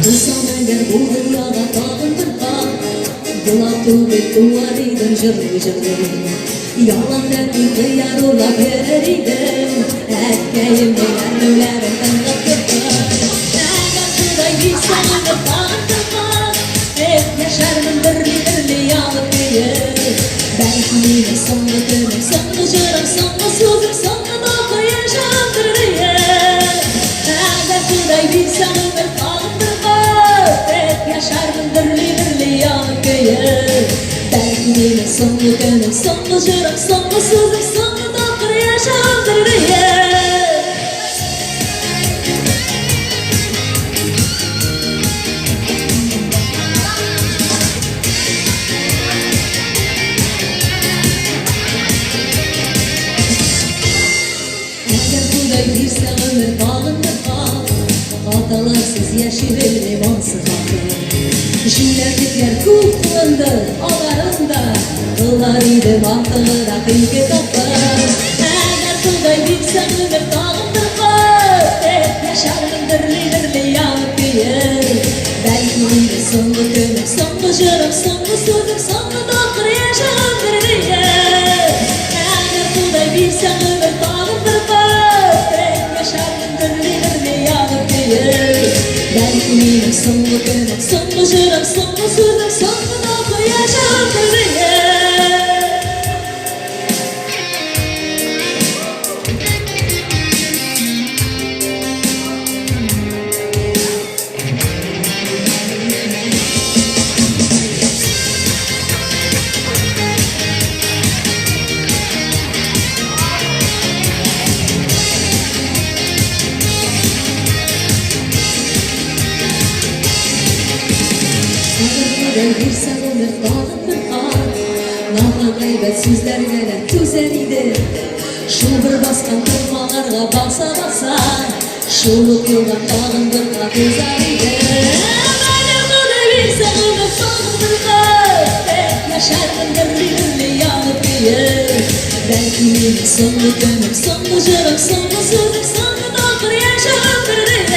Bulsam eğer bu dünyada dağılırlar, Bulatı bir duvarıydım jırlı jırlı. Yalan derdim kıyar ola verirdim, Erkeğim neler nölerimden kapırdım. Eğer şurayı bilsem de dağıtırlar, hep yaşardım birli birli yanıp diye. Belki yine sonlu dönüm, sonlu jırım, sonlu sözüm, sonlu doku yaşamdır diye. Eğer şurayı bilsem de dağıtırlar, hep yaşardım birli birli yanıp diye. Belki yine sonlu dönüm, sonlu jırım, sonlu sözüm, sonlu doku yaşamdır diye. Bilse ömür bağında kal, hatalasız yaşayır limansız hakkı. Jillerlikler kutlandı alarında, kılarıydı bahtını hakiki kapı. Eğer kılday bilse ömür bağında kal, hep yaşardım dirli dirli yanıp diye. Belki yine sonlu dönüm, sonlu jırım, sonlu sözüm, sonlu dokur yaşamdır diye. Eğer kılday bilse ömür bağında kal, belki yine sonlu dönüm, sonlu jırım, sonlu sözüm, sonlu doku yaşamdır diye. Bilsem ömür dağıtır kal, Nağla gaybet sözler gelen tüzer idi. Şu bir baskan kırmalarga basa basa, Şuluk yoldan dağındır ka tüzer idi. Bilsem ömür dağıtır kal, hep yaşardım dirli dirli yanıp diye. Belki yine sonlu dönüm, sonlu jırım, sonlu sözüm, sonlu dokur yaşamdır diye.